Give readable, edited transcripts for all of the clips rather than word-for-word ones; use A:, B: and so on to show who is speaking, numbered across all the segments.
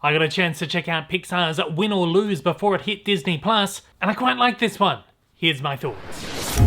A: I got a chance to check out Pixar's Win or Lose before it hit Disney+, and I quite like this one. Here's my thoughts.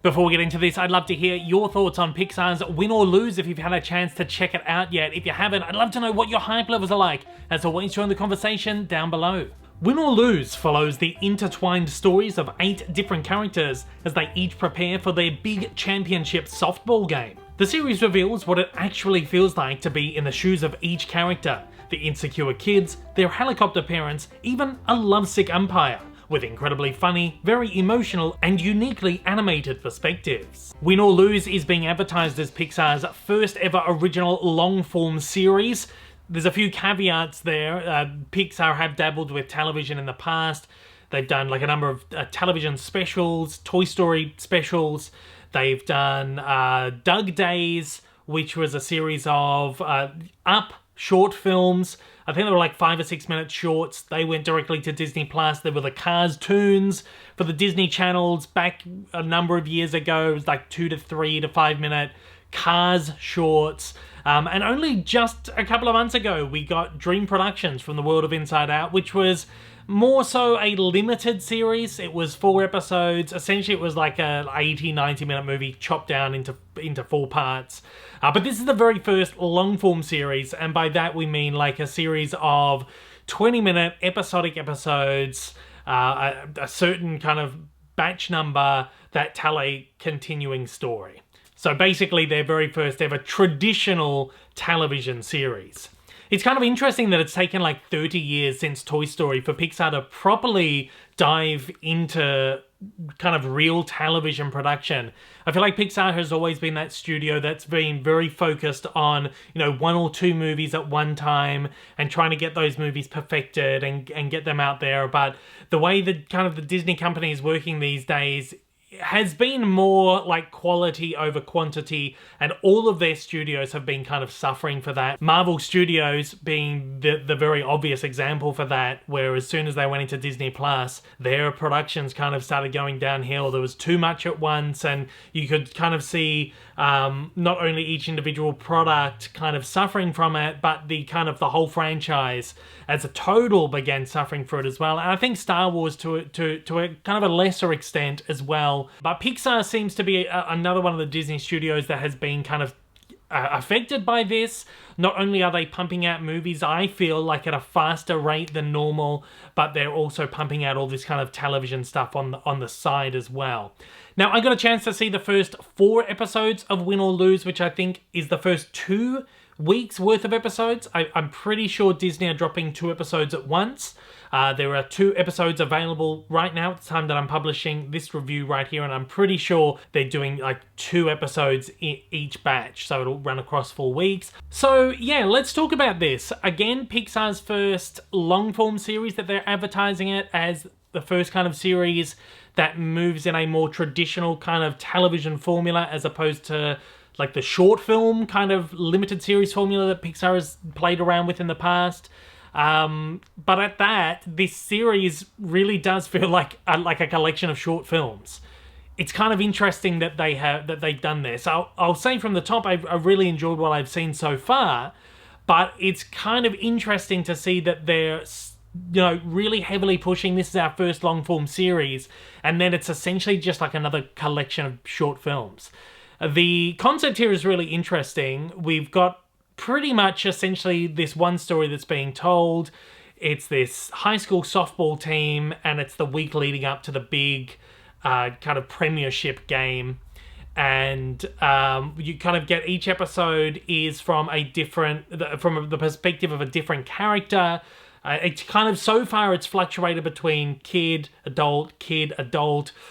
A: Before we get into this, I'd love to hear your thoughts on Pixar's Win or Lose if you've had a chance to check it out yet. If you haven't, I'd love to know what your hype levels are like. As always, join the conversation down below. Win or Lose follows the intertwined stories of 8 different characters as they each prepare for their big championship softball game. The series reveals what it actually feels like to be in the shoes of each character, the insecure kids, their helicopter parents, even a lovesick umpire, with incredibly funny, very emotional, and uniquely animated perspectives. Win or Lose is being advertised as Pixar's first ever original long-form series. There's a few caveats there. Pixar have dabbled with television in the past. They've done like a number of television specials, Toy Story specials. They've done Doug Days, which was a series of Up short films. I think they were like 5 or 6 minute shorts. They went directly to Disney+. There were the Cars tunes for the Disney channels back a number of years ago. It was like 2 to 3 to 5 minute Cars shorts. And only just a couple of months ago, we got Dream Productions from the world of Inside Out, which was more so a limited series. It was 4 episodes. Essentially, it was like a 80, 90-minute movie chopped down into 4 parts. But this is the very first long-form series, and by that we mean like a series of 20-minute episodic episodes, a certain kind of batch number that tell a continuing story. So basically their very first ever traditional television series. It's kind of interesting that it's taken like 30 years since Toy Story for Pixar to properly dive into kind of real television production. I feel like Pixar has always been that studio that's been very focused on, 1 or 2 movies at one time and trying to get those movies perfected and get them out there. But the way that kind of the Disney company is working these days has been more like quality over quantity, and all of their studios have been kind of suffering for that. Marvel Studios being the very obvious example for that, where as soon as they went into Disney+, their productions kind of started going downhill. There was too much at once, and you could kind of see not only each individual product kind of suffering from it, but the whole franchise as a total began suffering for it as well. And I think Star Wars to a kind of a lesser extent as well. But Pixar seems to be another one of the Disney studios that has been kind of affected by this. Not only are they pumping out movies, I feel like at a faster rate than normal, but they're also pumping out all this kind of television stuff on the side as well. Now, I got a chance to see the first 4 episodes of Win or Lose, which I think is the first 2 weeks worth of episodes. I'm pretty sure Disney are dropping 2 episodes at once. There are 2 episodes available right now at the time that I'm publishing this review right here, and I'm pretty sure they're doing like 2 episodes each batch, so it'll run across 4 weeks. So yeah, let's talk about this. Again, Pixar's first long-form series that they're advertising it as the first kind of series that moves in a more traditional kind of television formula as opposed to like the short film kind of limited series formula that Pixar has played around with in the past. But at that, this series really does feel like a collection of short films. It's kind of interesting that they've done this. I'll say from the top, I've really enjoyed what I've seen so far, but it's kind of interesting to see that they're really heavily pushing this is our first long form series, and then it's essentially just like another collection of short films. The concept here is really interesting. We've got pretty much essentially this one story that's being told. It's this high school softball team, and it's the week leading up to the big kind of premiership game. And you kind of get each episode is from the perspective of a different character. It's kind of, so far it's fluctuated between kid, adult.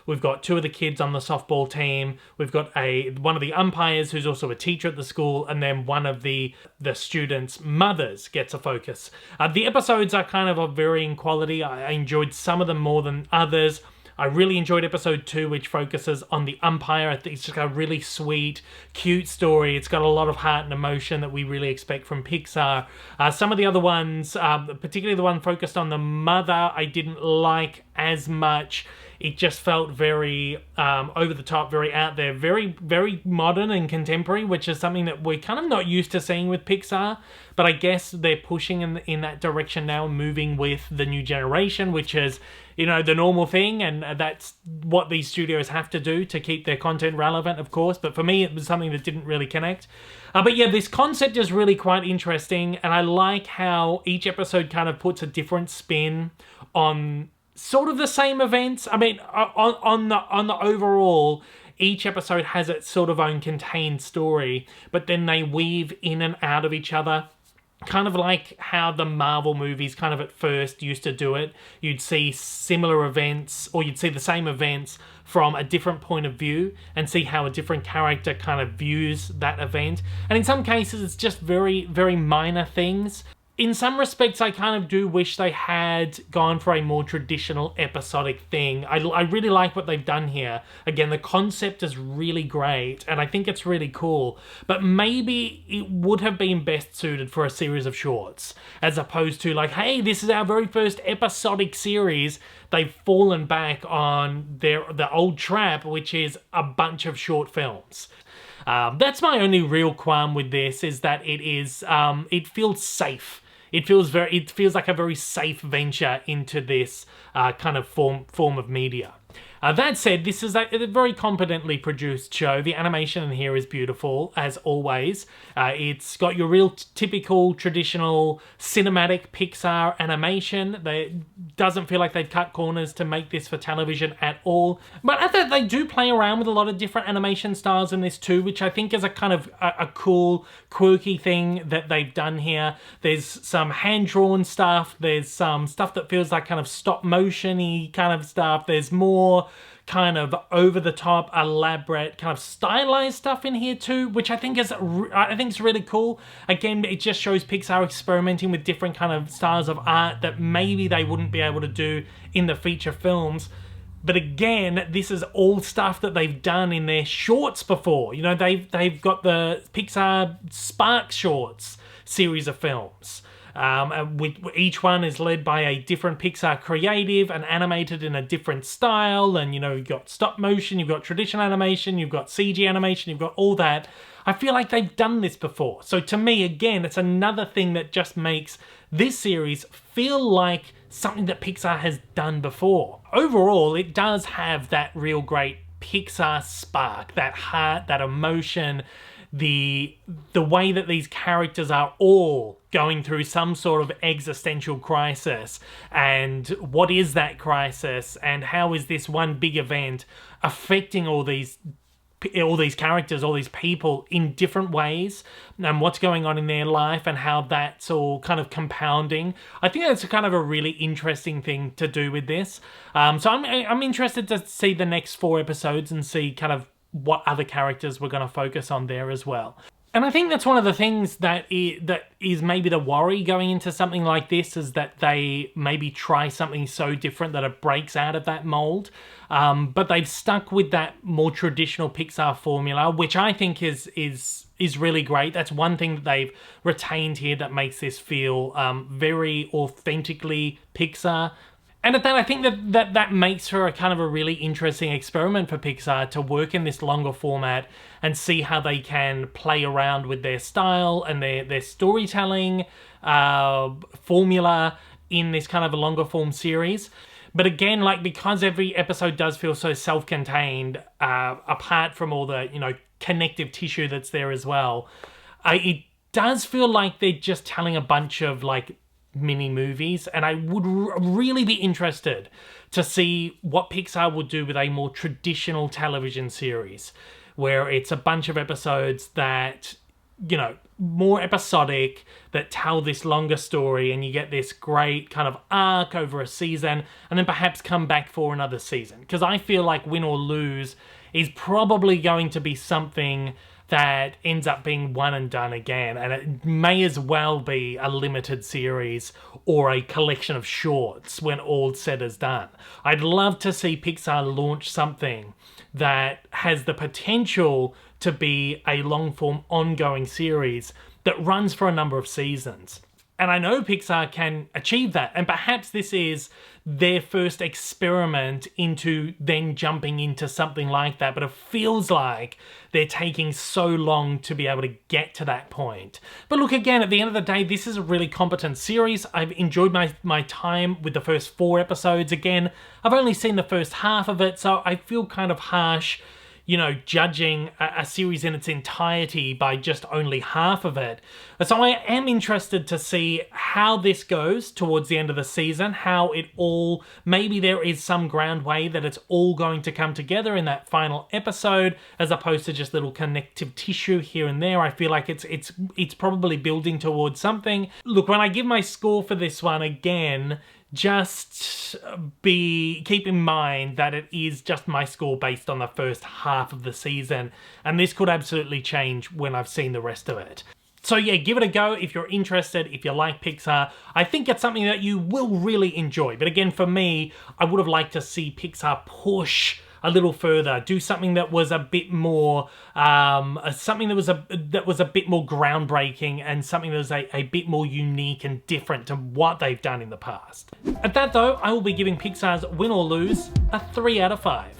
A: We've got 2 of the kids on the softball team. We've got one of the umpires who's also a teacher at the school, and then one of the students' mothers gets a focus. The episodes are kind of varying quality. I enjoyed some of them more than others. I really enjoyed episode 2, which focuses on the umpire. I think it's just a really sweet, cute story. It's got a lot of heart and emotion that we really expect from Pixar. Some of the other ones, particularly the one focused on the mother, I didn't like as much. It just felt very over the top, very out there, very, very modern and contemporary, which is something that we're kind of not used to seeing with Pixar. But I guess they're pushing in that direction now, moving with the new generation, which is, you know, the normal thing. And that's what these studios have to do to keep their content relevant, of course. But for me, it was something that didn't really connect. But yeah, this concept is really quite interesting. And I like how each episode kind of puts a different spin on sort of the same events. I mean, on the overall, each episode has its sort of own contained story, but then they weave in and out of each other. Kind of like how the Marvel movies kind of at first used to do it. You'd see similar events, or you'd see the same events from a different point of view and see how a different character kind of views that event. And in some cases, it's just very, very minor things. In some respects, I kind of do wish they had gone for a more traditional episodic thing. I really like what they've done here. Again, the concept is really great, and I think it's really cool. But maybe it would have been best suited for a series of shorts, as opposed to like, hey, this is our very first episodic series. They've fallen back on the old trap, which is a bunch of short films. That's my only real qualm with this, is that it feels safe. It feels like a very safe venture into this kind of form of media. That said, this is a very competently produced show. The animation in here is beautiful, as always. It's got your real typical, traditional, cinematic Pixar animation. It doesn't feel like they've cut corners to make this for television at all. But I think they do play around with a lot of different animation styles in this too, which I think is a kind of a cool, quirky thing that they've done here. There's some hand-drawn stuff. There's some stuff that feels like kind of stop-motion-y kind of stuff. There's more kind of over-the-top, elaborate, kind of stylized stuff in here too, which I think is really cool. Again, it just shows Pixar experimenting with different kind of styles of art that maybe they wouldn't be able to do in the feature films. But again, this is all stuff that they've done in their shorts before. You know, they've got the Pixar Spark Shorts series of films. Each one is led by a different Pixar creative and animated in a different style. And, you know, you've got stop motion, you've got traditional animation, you've got CG animation, you've got all that. I feel like they've done this before. So to me, again, it's another thing that just makes this series feel like something that Pixar has done before. Overall, it does have that real great Pixar spark, that heart, that emotion, the way that these characters are all going through some sort of existential crisis, and what is that crisis, and how is this one big event affecting all these characters, all these people in different ways, and what's going on in their life and how that's all kind of compounding. I think that's kind of a really interesting thing to do with this. So I'm interested to see the next 4 episodes and see kind of what other characters we're going to focus on there as well. And I think that's one of the things that is maybe the worry going into something like this, is that they maybe try something so different that it breaks out of that mold. But they've stuck with that more traditional Pixar formula, which I think is really great. That's one thing that they've retained here that makes this feel very authentically Pixar. And at that, I think that makes for a kind of a really interesting experiment for Pixar to work in this longer format and see how they can play around with their style and their storytelling formula in this kind of a longer form series. But again, like, because every episode does feel so self-contained, apart from all the, you know, connective tissue that's there as well, it does feel like they're just telling a bunch of, like, mini movies, and I would really be interested to see what Pixar would do with a more traditional television series, where it's a bunch of episodes that, you know, more episodic, that tell this longer story, and you get this great kind of arc over a season, and then perhaps come back for another season. Because I feel like Win or Lose is probably going to be something that ends up being one and done again, and it may as well be a limited series or a collection of shorts when all said is done. I'd love to see Pixar launch something that has the potential to be a long-form ongoing series that runs for a number of seasons. And I know Pixar can achieve that, and perhaps this is their first experiment into then jumping into something like that, but it feels like they're taking so long to be able to get to that point. But look, again, at the end of the day, this is a really competent series. I've enjoyed my time with the first 4 episodes. Again, I've only seen the first half of it, so I feel kind of harsh, you know, judging a series in its entirety by just only half of it. So I am interested to see how this goes towards the end of the season, how it all, maybe there is some ground way that it's all going to come together in that final episode, as opposed to just little connective tissue here and there. I feel like it's probably building towards something. Look, when I give my score for this one, again, just keep in mind that it is just my score based on the first half of the season, and this could absolutely change when I've seen the rest of it. So yeah, give it a go if you're interested, if you like Pixar. I think it's something that you will really enjoy. But again, for me, I would have liked to see Pixar push a little further, do something that was a bit more, something that was a bit more groundbreaking, and something that was a bit more unique and different to what they've done in the past. At that though, I will be giving Pixar's Win or Lose a 3 out of 5.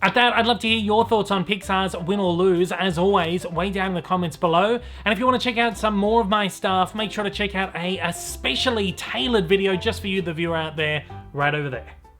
A: At that, I'd love to hear your thoughts on Pixar's Win or Lose. As always, way down in the comments below. And if you want to check out some more of my stuff, make sure to check out a especially tailored video just for you, the viewer out there, right over there.